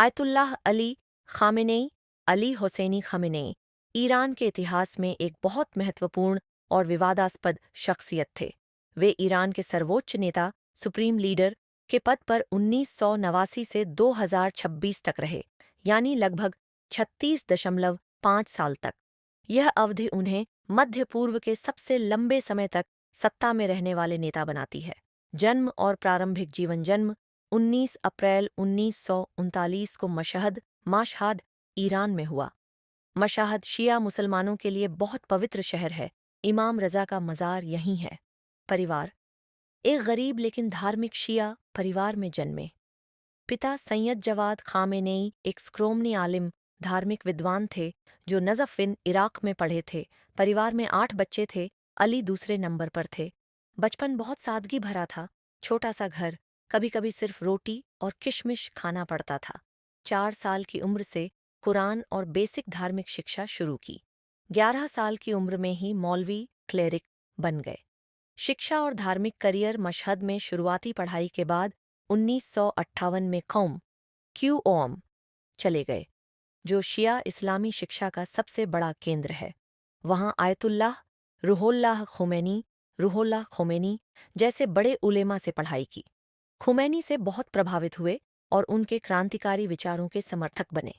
Ayatollah Ali Khamenei, Ali Hosseini Khamenei, Iran के इतिहास में एक बहुत महत्वपूर्ण और विवादास्पद शख्सियत थे। वे ईरान के सर्वोच्च नेता, सुप्रीम लीडर के पद पर 1989 से 2026 तक रहे, यानी लगभग 36.5 साल तक। यह अवधि उन्हें मध्य पूर्व के सबसे लंबे समय तक सत्ता में रहने वाले नेता बनाती है। जन्म और प्रारंभिक जीवन। जन्म 19 अप्रैल 1939 को मशहद, ईरान में हुआ। मशहद शिया मुसलमानों के लिए बहुत पवित्र शहर है। इमाम रज़ा का मज़ार यहीं है। परिवार। एक गरीब लेकिन धार्मिक शिया परिवार में जन्मे। पिता सैयद जवाद खामेनेई एक स्क्रोमनी आलिम, धार्मिक विद्वान थे जो नज़फ़ इराक़ में पढ़े थे। परिवार में 8 बच्चे थे। अली दूसरे नंबर पर थे। बचपन बहुत सादगी भरा था। छोटा सा घर, कभी कभी सिर्फ रोटी और किशमिश खाना पड़ता था। 4 साल की उम्र से कुरान और बेसिक धार्मिक शिक्षा शुरू की। 11 साल की उम्र में ही मौलवी क्लेरिक बन गए। शिक्षा और धार्मिक करियर। मशहद में शुरुआती पढ़ाई के बाद 1958 में क्यूओम चले गए, जो शिया इस्लामी शिक्षा का सबसे बड़ा केंद्र है। वहाँ आयतुल्लाह रुहोल्लाह खोमेनी जैसे उले उलेमा से पढ़ाई की। खुमैनी से बहुत प्रभावित हुए और उनके क्रांतिकारी विचारों के समर्थक बने।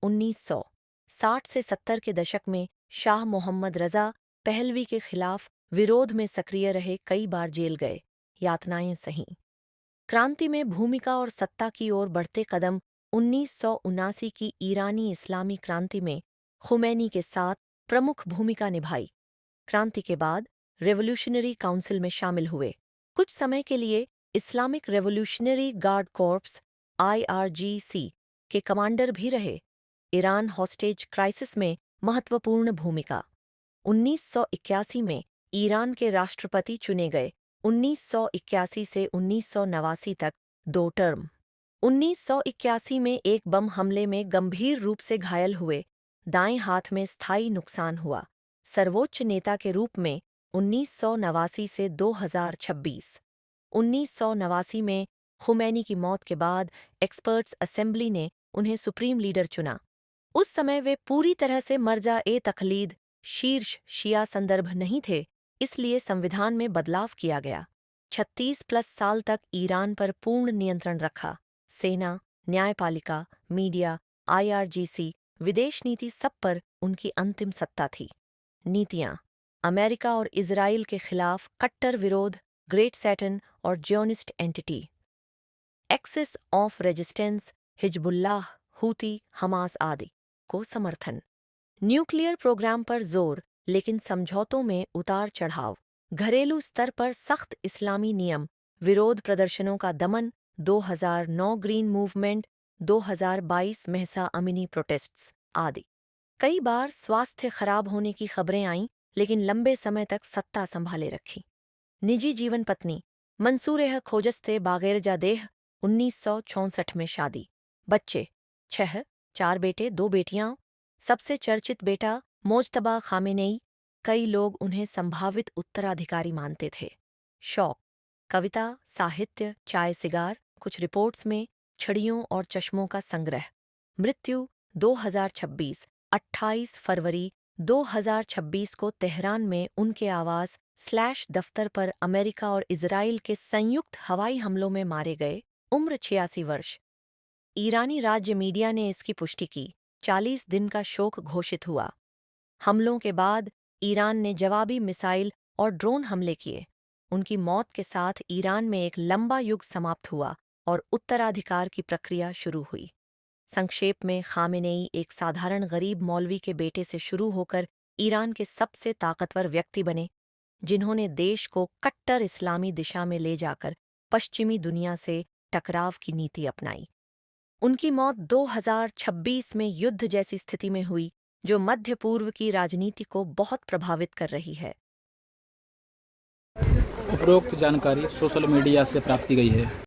1960 से 70 के दशक में शाह मोहम्मद रज़ा पहलवी के खिलाफ विरोध में सक्रिय रहे। कई बार जेल गए, यातनाएं सहीं। क्रांति में भूमिका और सत्ता की ओर बढ़ते कदम। 1979 की ईरानी इस्लामी क्रांति में खुमैनी के साथ प्रमुख भूमिका निभाई। क्रांति के बाद रेवोल्यूशनरी काउंसिल में शामिल हुए। कुछ समय के लिए Islamic revolutionary guard corps (IRGC) के कमांडर भी रहे। ईरान हॉस्टेज क्राइसिस में महत्वपूर्ण भूमिका। 1981 में ईरान के राष्ट्रपति चुने गए। 1981 से 1989 तक 2 टर्म। 1981 में एक बम हमले में गंभीर रूप से घायल हुए। दाएं हाथ में स्थायी नुकसान हुआ। सर्वोच्च नेता के रूप में 1989 से 2026। 1989 में खुमैनी की मौत के बाद एक्सपर्ट्स असेंबली ने उन्हें सुप्रीम लीडर चुना। उस समय वे पूरी तरह से मर्जा-ए-तक़लीद शीर्ष शिया संदर्भ नहीं थे, इसलिए संविधान में बदलाव किया गया। 36+ साल तक ईरान पर पूर्ण नियंत्रण रखा। सेना, न्यायपालिका, मीडिया, IRGC, विदेश नीति, सब पर उनकी अंतिम सत्ता थी। नीतियाँ। अमेरिका और इजराइल के खिलाफ कट्टर विरोध, ग्रेट सैटन और Zionist entity. Axis of resistance, Hezbollah, Houthi, Hamas आदि को समर्थन। न्यूक्लियर प्रोग्राम पर जोर, लेकिन समझौतों में उतार चढ़ाव। घरेलू स्तर पर सख्त इस्लामी नियम, विरोध प्रदर्शनों का दमन। 2009 green movement, 2022 Mahsa Amini protests आदि। कई बार स्वास्थ्य खराब होने की खबरें आईं, लेकिन लंबे समय तक सत्ता संभाले रखी। निजी जीवन। पत्नी मंसूर खोजस्ते बागेरजादेह, 1964 में शादी। बच्चे 6, 4 बेटे 2 बेटियां। सबसे चर्चित बेटा मोज्तबा खामेनेई, कई लोग उन्हें संभावित उत्तराधिकारी मानते थे। शौक। कविता, साहित्य, चाय सिगार। कुछ रिपोर्ट्स में छड़ियों और चश्मों का संग्रह। मृत्यु 2026, 28 फरवरी 2026 को तेहरान में उनके आवास/दफ्तर पर अमेरिका और इजराइल के संयुक्त हवाई हमलों में मारे गए। उम्र 86 वर्ष। ईरानी राज्य मीडिया ने इसकी पुष्टि की। 40 दिन का शोक घोषित हुआ। हमलों के बाद ईरान ने जवाबी मिसाइल और ड्रोन हमले किए। उनकी मौत के साथ ईरान में एक लंबा युग समाप्त हुआ और उत्तराधिकार की प्रक्रिया शुरू हुई। संक्षेप में, खामेनेई एक साधारण गरीब मौलवी के बेटे से शुरू होकर ईरान के सबसे ताकतवर व्यक्ति बने, जिन्होंने देश को कट्टर इस्लामी दिशा में ले जाकर पश्चिमी दुनिया से टकराव की नीति अपनाई। उनकी मौत 2026 में युद्ध जैसी स्थिति में हुई, जो मध्य पूर्व की राजनीति को बहुत प्रभावित कर रही है। उपरोक्त जानकारी सोशल मीडिया से प्राप्त की गई है।